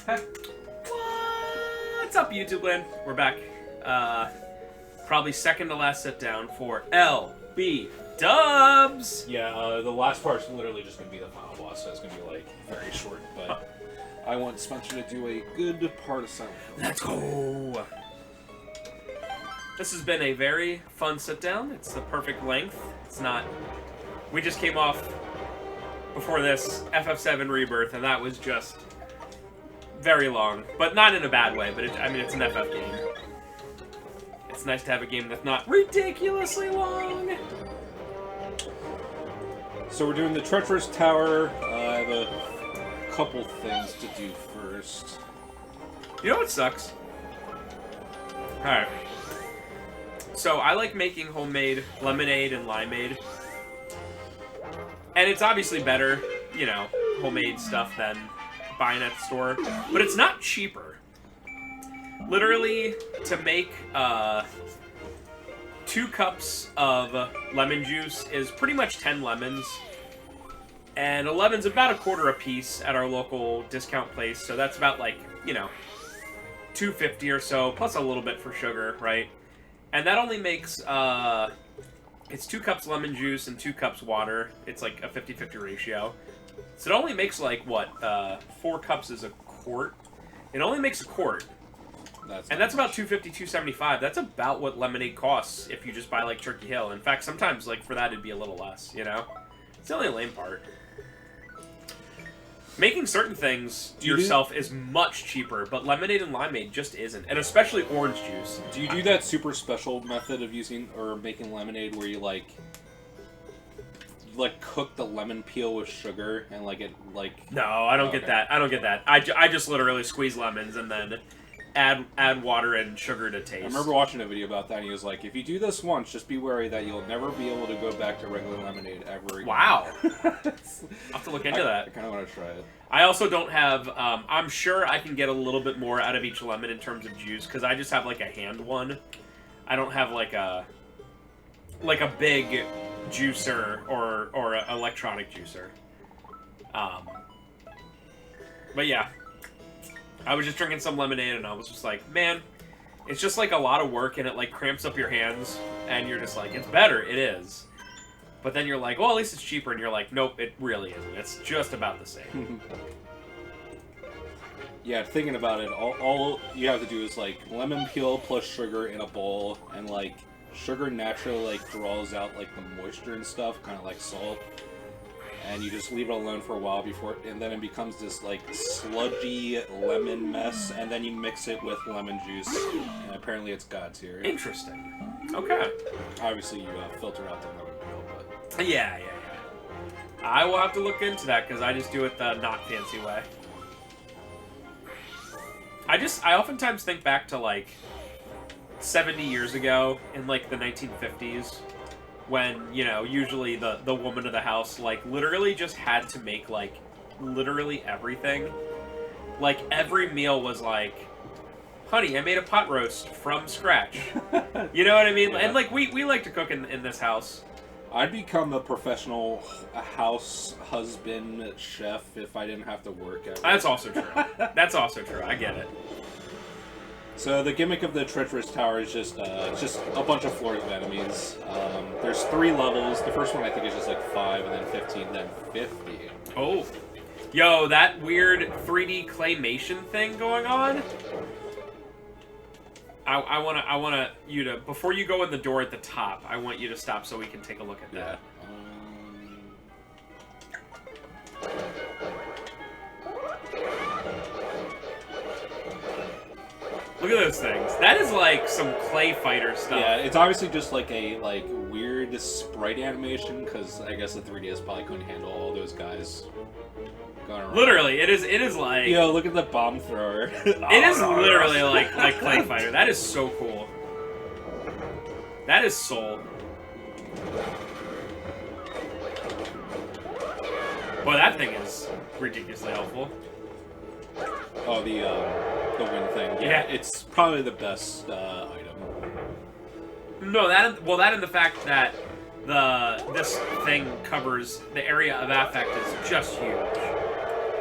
What's up, YouTube land? We're back. Probably second to last sit down for LB Dubs. Yeah, the last part's literally just going to be the final boss, so it's going to be, like, very short, but I want Spencer to do a good part of Silent Hill. Let's go! This has been a very fun sit down. It's the perfect length. It's not... We just came off, before this, FF7 Rebirth, and that was just very long. But not in a bad way, but I mean, it's an FF game. It's nice to have a game that's not ridiculously long. So we're doing the Treacherous Tower. I have a couple things to do first. You know what sucks? Alright. So, I like making homemade lemonade and limeade. And it's obviously better, you know, homemade stuff than buying at the store. But it's not cheaper. Literally, to make 2 cups of lemon juice is pretty much 10 lemons. And a lemon's about a quarter a piece at our local discount place. So that's about, like, you know, $2.50 or so, plus a little bit for sugar, right? And that only makes, it's 2 cups lemon juice and 2 cups water. It's like a 50-50 ratio. So it only makes, like, what, 4 cups is a quart? It only makes a quart. That's about $2.50, $2.75. That's about what lemonade costs if you just buy, like, Turkey Hill. In fact, sometimes, like, for that it'd be a little less, you know? It's the only lame part. Making certain things yourself is much cheaper, but lemonade and limeade just isn't. And especially orange juice. Do you do that super special method of using, or making lemonade where you, like cook the lemon peel with sugar and, like, it, like... No, I don't get that. I don't get that. I just literally squeeze lemons and then add water and sugar to taste. I remember watching a video about that, and he was like, if you do this once, just be wary that you'll never be able to go back to regular lemonade ever again. Wow. I'll have to look into that. I kind of want to try it. I also don't have, I'm sure I can get a little bit more out of each lemon in terms of juice, because I just have, like, a hand one. I don't have, like a big juicer or an electronic juicer. But yeah. I was just drinking some lemonade, and I was just like, man, it's just, like, a lot of work, and it, like, cramps up your hands, and you're just like, it's better, it is. But then you're like, well, at least it's cheaper, and you're like, nope, it really isn't. It's just about the same. Yeah, thinking about it, all you have to do is, like, lemon peel plus sugar in a bowl, and, like, sugar naturally, like, draws out, like, the moisture and stuff, kind of like salt. And you just leave it alone for a while before, and then it becomes this, like, sludgy lemon mess, and then you mix it with lemon juice, and apparently it's God tier. Interesting. Okay. Obviously, you filter out the lemon peel, but... Yeah. I will have to look into that, because I just do it the not fancy way. I oftentimes think back to, like, 70 years ago, in, like, the 1950s, when, you know, usually the woman of the house, like, literally just had to make, like, literally everything. Like, every meal was like, honey, I made a pot roast from scratch. You know what I mean? Yeah. And, like, we like to cook in this house. I'd become a professional house husband chef if I didn't have to work ever. That's also true. That's also true. I get it. So the gimmick of the Treacherous Tower is just a bunch of floors of enemies. There's 3 levels. The first one I think is just like 5, and then 15, then 50. Oh, yo, that weird 3D claymation thing going on. I want you to, before you go in the door at the top, I want you to stop so we can take a look at that. Look at those things. That is like some Clay Fighter stuff. Yeah, it's obviously just like a weird sprite animation, because I guess the 3DS probably couldn't handle all those guys going around. Literally, it is like... Yo, look at the bomb thrower. It is literally like Clay Fighter. That is so cool. That is soul. Boy, that thing is ridiculously helpful. Oh, the wind thing. Yeah, it's probably the best item. No, that and the fact that this thing covers the area of affect is just huge.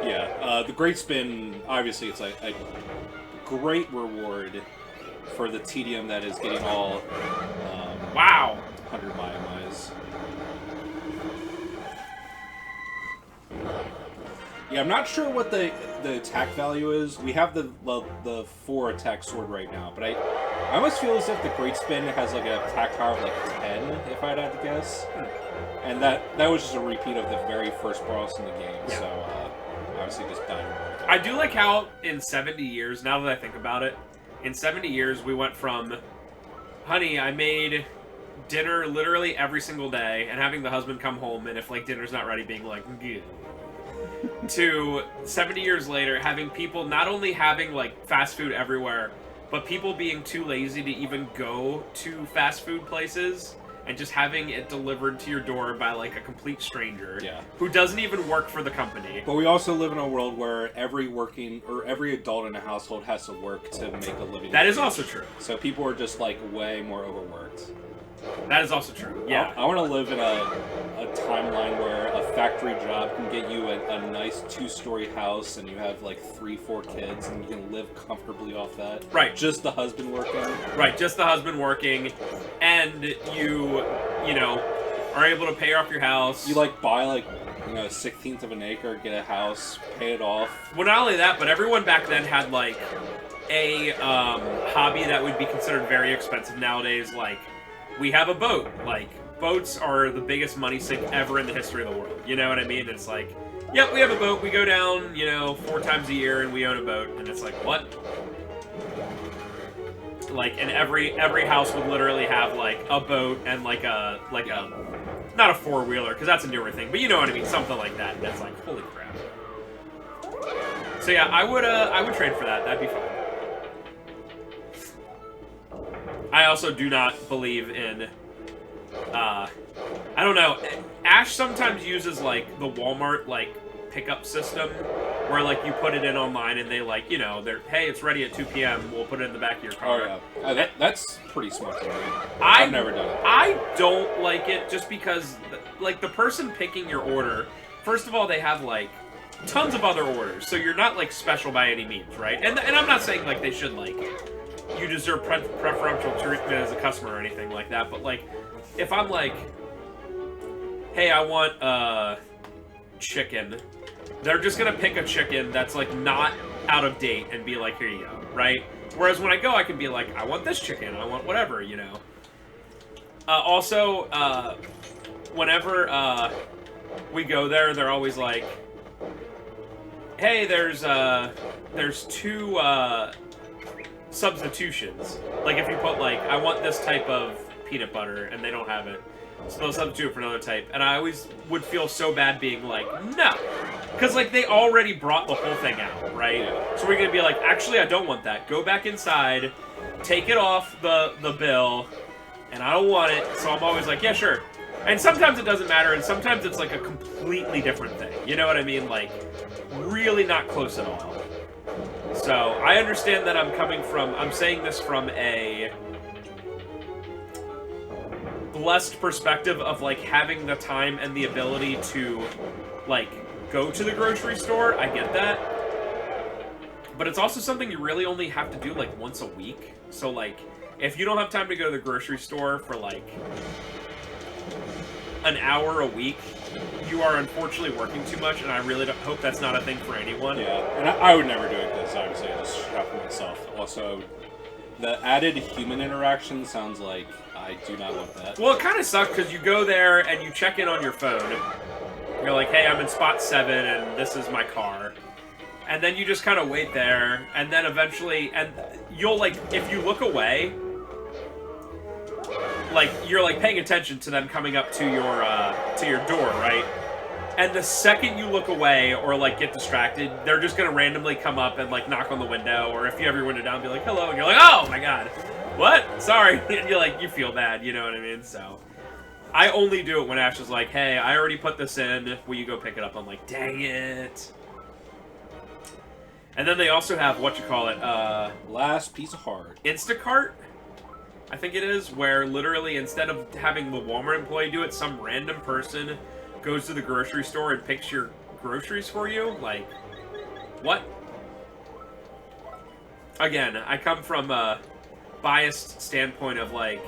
Yeah, the Great Spin, obviously, it's like a great reward for the tedium that is getting all Wow! 100 Maiamais. Yeah, I'm not sure what the attack value is. We have the 4 attack sword right now, but I almost feel as if the Great Spin has like an attack power of like 10, if I'd have to guess. And that was just a repeat of the very first boss in the game, Yeah. so obviously just died. I do like how in 70 years, now that I think about it, in 70 years we went from, honey, I made dinner literally every single day, and having the husband come home, and if like dinner's not ready, being like, "Gah," to 70 years later, having people not only having like fast food everywhere, but people being too lazy to even go to fast food places and just having it delivered to your door by like a complete stranger who doesn't even work for the company. But we also live in a world where every adult in a household has to work to make a living. That is also true. So people are just like way more overworked. That is also true. Yeah. I want to live in a timeline where a factory job can get you a nice 2-story house and you have like 3-4 kids and you can live comfortably off that. Right. Just the husband working. Right. Just the husband working, and you know, are able to pay off your house. You like buy like, you know, a 1/16 of an acre, get a house, pay it off. Well, not only that, but everyone back then had like a hobby that would be considered very expensive nowadays. Like, we have a boat. Like, boats are the biggest money sink ever in the history of the world. You know what I mean? It's like, yep, we have a boat. We go down, you know, 4 times a year, and we own a boat. And it's like, what? Like, and every house would literally have like a boat and like a not a 4-wheeler, because that's a newer thing, but you know what I mean, something like that. And it's like, holy crap. So yeah, I would trade for that. That'd be fun. I also do not believe in, I don't know, Ash sometimes uses, like, the Walmart, like, pickup system, where, like, you put it in online and they, like, you know, they're, hey, it's ready at 2 p.m., we'll put it in the back of your car. Oh, yeah. That's pretty smart to me. I've never done it. I don't like it just because, like, the person picking your order, first of all, they have, like, tons of other orders, so you're not, like, special by any means, right? And I'm not saying, like, they should, like, you deserve preferential treatment as a customer or anything like that, but like, if I'm like, hey, I want chicken, they're just gonna pick a chicken that's like not out of date and be like, here you go, right? Whereas when I go, I can be like, I want this chicken, I want whatever, you know. Also, whenever we go there, they're always like, hey, there's 2 substitutions. Like, if you put, like, I want this type of peanut butter, and they don't have it, so they'll substitute it for another type. And I always would feel so bad being like, no! Because, like, they already brought the whole thing out, right? Yeah. So we're gonna be like, actually, I don't want that. Go back inside, take it off the bill, and I don't want it. So I'm always like, yeah, sure. And sometimes it doesn't matter, and sometimes it's, like, a completely different thing. You know what I mean? Like, really not close at all. So, I understand that I'm saying this from a blessed perspective of, like, having the time and the ability to, like, go to the grocery store. I get that. But it's also something you really only have to do, like, once a week. So, like, if you don't have time to go to the grocery store for, like, an hour a week, you are unfortunately working too much, and I really hope that's not a thing for anyone. Yeah, and I would never do it because obviously I just shop for myself. Also, the added human interaction sounds like I do not want that. Well, it kind of sucks because you go there and you check in on your phone. You're like, hey, I'm in spot 7 and this is my car. And then you just kind of wait there, and then eventually, and you'll, like, if you look away, like, you're, like, paying attention to them coming up to your door, right? And the second you look away or, like, get distracted, they're just gonna randomly come up and, like, knock on the window, or if you have your window down, be like, hello, and you're like, oh my god, what? Sorry. And you're like, you feel bad, you know what I mean? So, I only do it when Ash is like, hey, I already put this in, will you go pick it up? I'm like, dang it. And then they also have, Last piece of heart. Instacart? I think it is, where literally instead of having the Walmart employee do it, some random person goes to the grocery store and picks your groceries for you. Like, What? Again, I come from a biased standpoint of, like,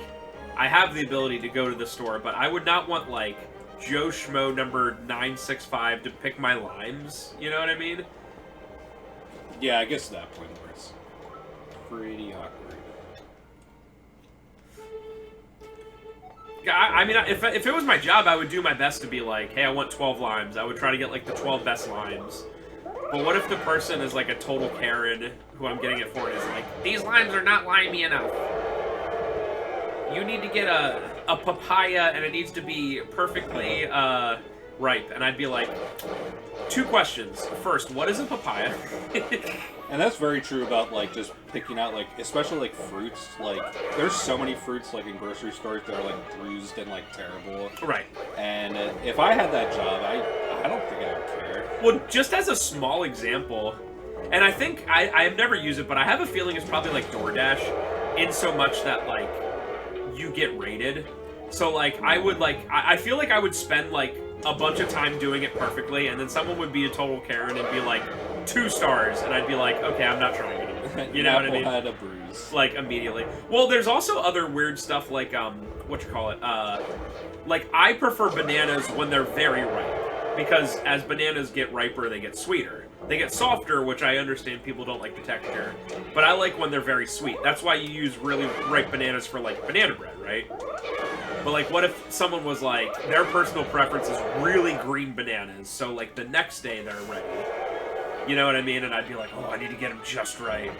I have the ability to go to the store, but I would not want, like, Joe Schmo number 965 to pick my limes. You know what I mean? Yeah, I guess that point works. Pretty awkward. I mean, if it was my job, I would do my best to be like, hey, I want 12 limes. I would try to get, like, the 12 best limes. But what if the person is, like, a total Karen who I'm getting it for and is like, these limes are not limey enough. You need to get a papaya, and it needs to be perfectly ripe. And I'd be like, 2 questions. First, what is a papaya? And that's very true about, like, just picking out, like, especially, like, fruits. Like, there's so many fruits, like, in grocery stores that are, like, bruised and, like, terrible. Right. And if I had that job, I don't think I would care. Well, just as a small example, and I think, I have never used it, but I have a feeling it's probably like DoorDash, in so much that, like, you get rated. So, like, I feel like I would spend, like, a bunch of time doing it perfectly, and then someone would be a total Karen and be like, 2 stars, and I'd be like, okay, I'm not trying anymore. You know what I mean? Had a bruise. Like, immediately. Well, there's also other weird stuff like, like, I prefer bananas when they're very ripe, because as bananas get riper, they get sweeter. They get softer, which I understand people don't like the texture, but I like when they're very sweet. That's why you use really ripe bananas for, like, banana bread, right? But, like, what if someone was like, their personal preference is really green bananas, so, like, the next day they're ready. You know what I mean? And I'd be like, oh, I need to get them just right.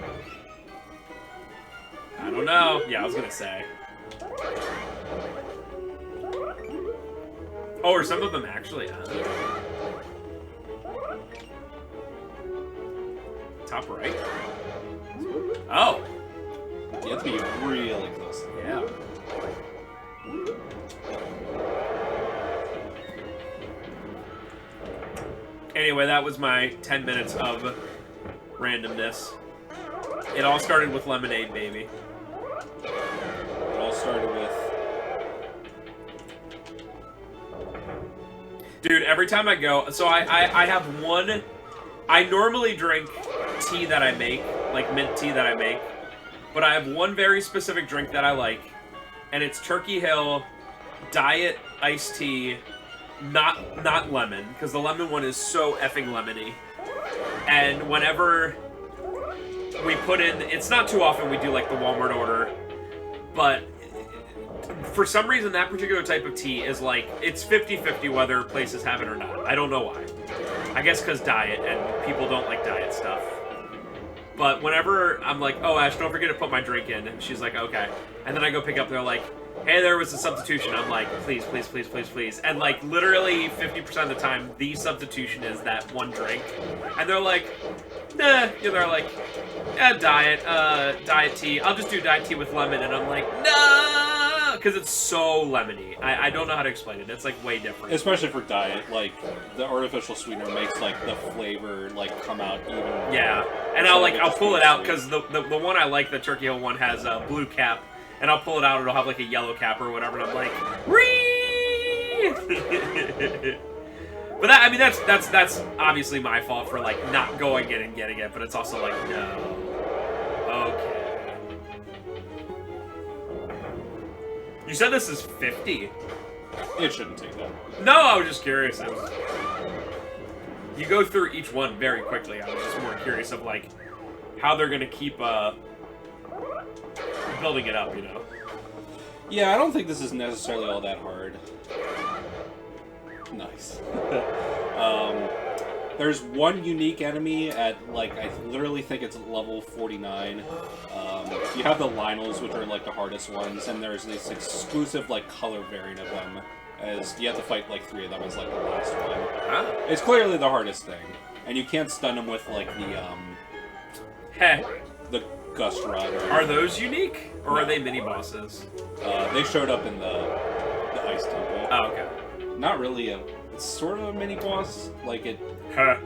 I don't know. Yeah, I was gonna say. Oh, are some of them actually on? Top right? Oh! You have to be really close. Yeah. Anyway, that was my 10 minutes of randomness. It all started with lemonade, baby. It all started with... Dude, every time I go... So I have one... I normally drink tea that I make, like mint tea that I make, but I have one very specific drink that I like, and it's Turkey Hill Diet Iced Tea, not lemon, because the lemon one is so effing lemony. And whenever we put in... It's not too often we do, like, the Walmart order, but for some reason that particular type of tea is, like, it's 50-50 whether places have it or not. I don't know why. I guess because diet, and people don't like diet stuff. But whenever I'm like, oh, Ash, don't forget to put my drink in, and she's like, okay. And then I go pick up, they're like, hey, there was a substitution. I'm like, please, please, please, please, please. And, like, literally 50% of the time, the substitution is that one drink. And they're like, nah. And they're like, diet tea. I'll just do diet tea with lemon. And I'm like, no! Because it's so lemony. I don't know how to explain it. It's, like, way different. Especially for diet, like, the artificial sweetener makes, like, the flavor, like, come out even... Yeah. And I'll pull it out, because the one I like, the Turkey Hill one, has a blue cap. And I'll pull it out, it'll have, like, a yellow cap or whatever, and I'm like, Ree! But that, I mean, that's obviously my fault for, like, not going in and getting it, but it's also like, no. Okay. You said this is 50? It shouldn't take that. No, I was just curious. You go through each one very quickly. I was just more curious of, like, how they're gonna keep, building it up, you know? Yeah, I don't think this is necessarily all that hard. Nice. There's one unique enemy at, like, I literally think it's level 49. You have the Lionels, which are, like, the hardest ones, and there's this exclusive, like, color variant of them, as you have to fight, like, 3 of them as, like, the last one. Huh? It's clearly the hardest thing, and you can't stun them with, like, the Gust Rod. Are those unique? Or are they mini-bosses? They showed up in the Ice Temple. Oh, okay. Not really it's sort of a mini-boss. Like, it... Huh.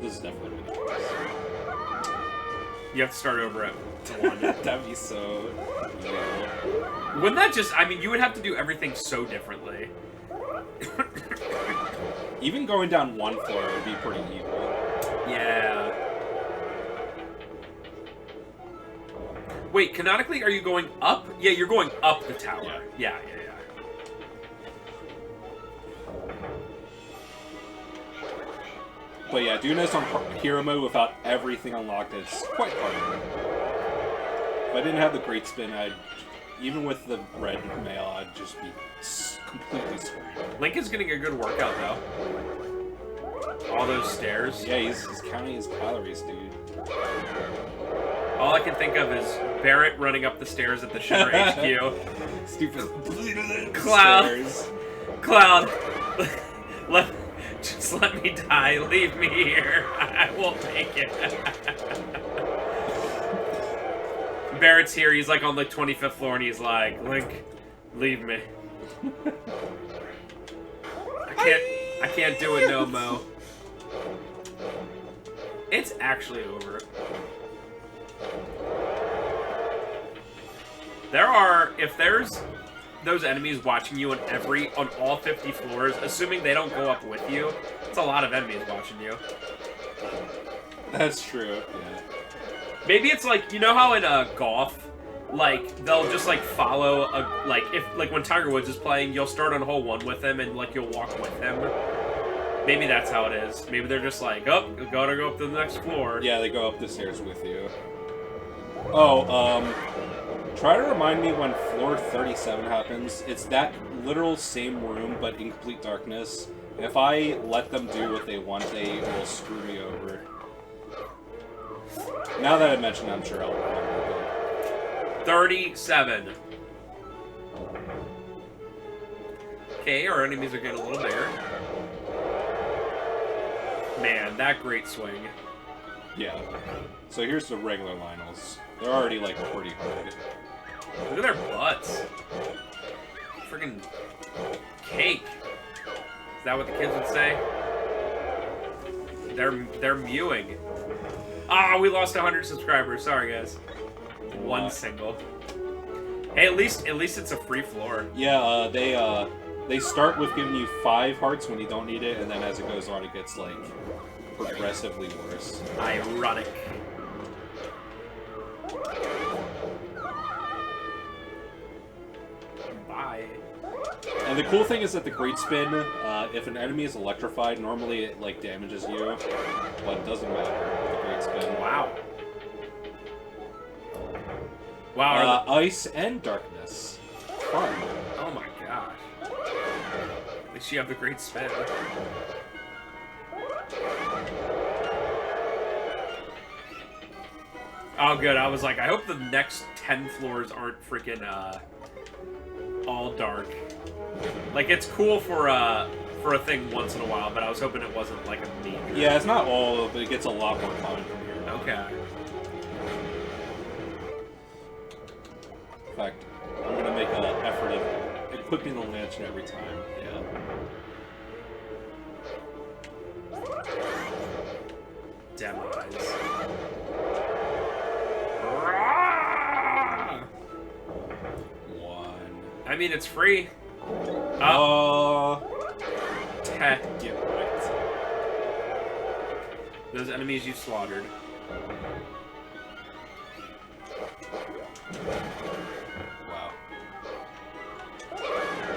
This is definitely a mini-boss. You have to start over at 1. That'd be so... evil. Wouldn't that just... I mean, you would have to do everything so differently. Even going down one floor would be pretty evil. Yeah. Wait, canonically, are you going up? Yeah, you're going up the tower. Yeah. But yeah, doing this on hero mode without everything unlocked is quite hard. If I didn't have the great spin, even with the red mail, I'd just be completely screwed. Link is getting a good workout, though. All those stairs. Yeah, he's counting his calories, dude. All I can think of is Barrett running up the stairs at the Sugar HQ. Stupid Cloud. stairs. Cloud. Just let me die. Leave me here. I won't make it. Barrett's here. He's like on the 25th floor, and he's like, Link, leave me. I can't do it no mo. It's actually over. If there's those enemies watching you on all 50 floors, assuming they don't go up with you, it's a lot of enemies watching you. That's true, yeah. Maybe it's like, you know how in golf, like, they'll just, like, follow, when Tiger Woods is playing, you'll start on hole 1 with him, and, like, you'll walk with him. Maybe that's how it is. Maybe they're just like, oh, gotta go up to the next floor. Yeah, they go up the stairs with you. Oh, try to remind me when floor 37 happens. It's that literal same room, but in complete darkness. And if I let them do what they want, they will screw me over. Now that I mention it, I'm sure I'll remember. 37. Okay, our enemies are getting a little bigger. Man, that great swing. Yeah. So here's the regular Lionels. They're already, like, pretty hard. Look at their butts. Friggin' cake. Is that what the kids would say? They're mewing. Ah, we lost 100 subscribers. Sorry, guys. One single. Hey, at least it's a free floor. Yeah, they start with giving you 5 hearts when you don't need it, and then as it goes on, it gets, like, progressively worse. Ironic. Bye. And the cool thing is that the Great Spin, if an enemy is electrified, normally it, like, damages you, but it doesn't matter with the Great Spin. Wow. Wow. Ice and darkness. Fun. Oh my gosh. At least you have the great spin. Oh, good. I was like, I hope the next 10 floors aren't freaking, all dark. Like, it's cool for a thing once in a while, but I was hoping it wasn't, like, a major. Yeah, it's not all, but it gets a lot more common from here. Okay. In fact, I'm gonna make an effort of equipping the lantern every time. Yeah. Demo eyes. One. I mean, it's free. Get wrecked. Those enemies you slaughtered. Wow.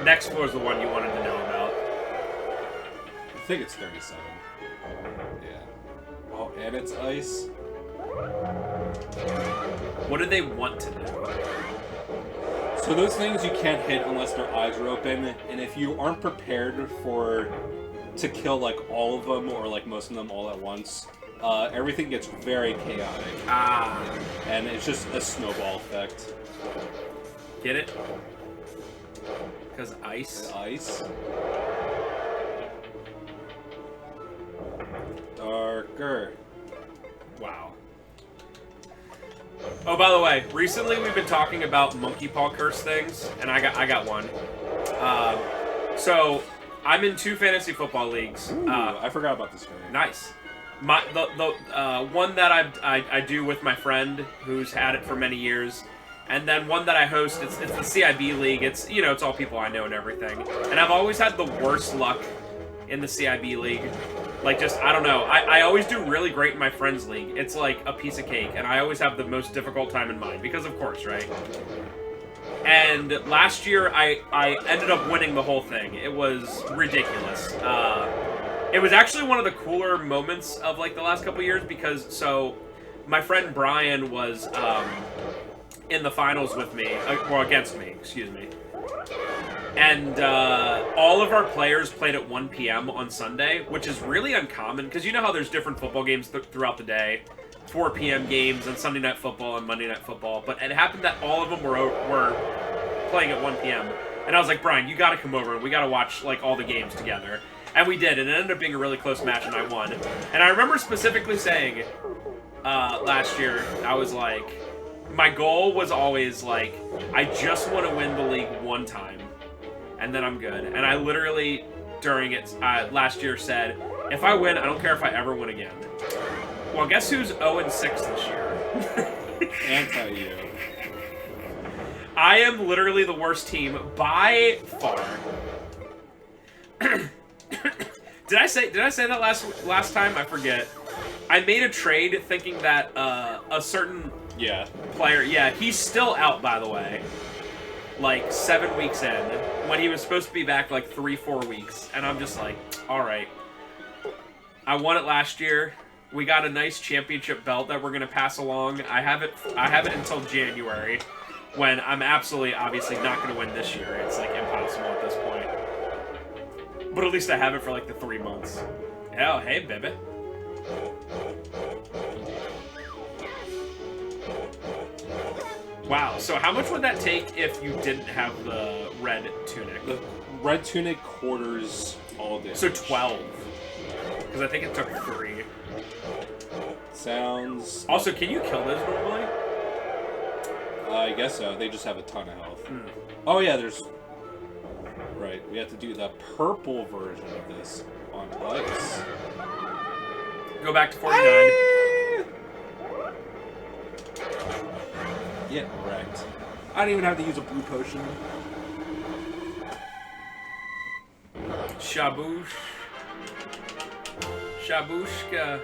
Next floor is the one you wanted to know about. I think it's 37. Yeah. Oh, and it's ice. What do they want to do? So those things you can't hit unless their eyes are open, and if you aren't prepared to kill like all of them or like most of them all at once, everything gets very chaotic. Ah. And it's just a snowball effect. Get it? Because ice? Ice. Darker. Wow. Oh, by the way, recently we've been talking about monkey paw curse things, and I got one. So I'm in 2 fantasy football leagues. Ooh, I forgot about this guy. Nice. The one that I do with my friend who's had it for many years, and then one that I host. It's the CIB league. It's it's all people I know and everything. And I've always had the worst luck in the CIB league. Like, just, I don't know. I always do really great in my friends league. It's like a piece of cake, and I always have the most difficult time in mine, because of course, right? And last year, I ended up winning the whole thing. It was ridiculous. It was actually one of the cooler moments of, like, the last couple years, because, so, my friend Brian was, in the finals with me, or against me, excuse me. And all of our players played at 1 p.m. on Sunday, which is really uncommon, because you know how there's different football games throughout the day. 4 p.m. games and Sunday Night Football and Monday Night Football. But it happened that all of them were playing at 1 p.m. And I was like, Brian, you got to come over and we got to watch like all the games together. And we did, and it ended up being a really close match, and I won. And I remember specifically saying last year, I was like, my goal was always like, I just want to win the league one time, and then I'm good. And I literally, during it last year, said, if I win, I don't care if I ever win again. Well, guess who's 0-6 this year? Anti-you. I am literally the worst team by far. Did I say that last time? I forget. I made a trade thinking that a certain player, he's still out, by the way. Like 7 weeks in, when he was supposed to be back like 3-4 weeks, and I'm just like, all right. I won it last year. We got a nice championship belt that we're gonna pass along. I have it until January, when I'm obviously not gonna win this year. It's like impossible at this point. But at least I have it for like the 3 months. Oh, hey, baby. Wow, so how much would that take if you didn't have the red tunic? The red tunic quarters all damage. So 12. Because I think it took 3. Sounds... Also, can you kill those normally? I guess so. They just have a ton of health. Hmm. Oh yeah, there's... Right, we have to do the purple version of this on ice. Go back to 49. Get wrecked. I don't even have to use a blue potion. Shaboosh. Shabushka.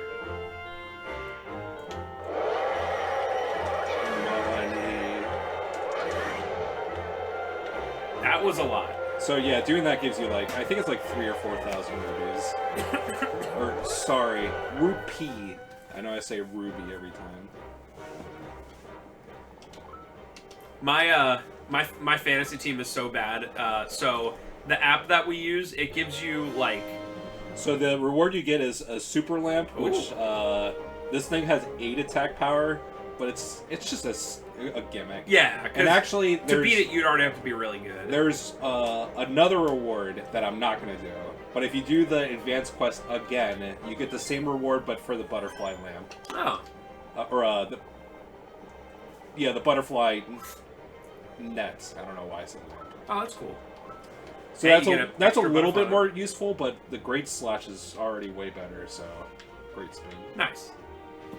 That was a lot. So yeah, doing that gives you like, I think it's like 3,000 or 4,000 rubies. Or, sorry, rupee. I know I say ruby every time. My fantasy team is so bad. So the app that we use, it gives you like... So the reward you get is a super lamp, which this thing has 8 attack power, but it's just a gimmick. Yeah, and actually, to beat it, you'd already have to be really good. There's another reward that I'm not going to do. But if you do the advanced quest again, you get the same reward, but for the butterfly lamp. Oh. The butterfly net. I don't know why I said that. Oh, that's cool. So that's a little bit more useful, but the Great Slash is already way better, so great spin. Nice.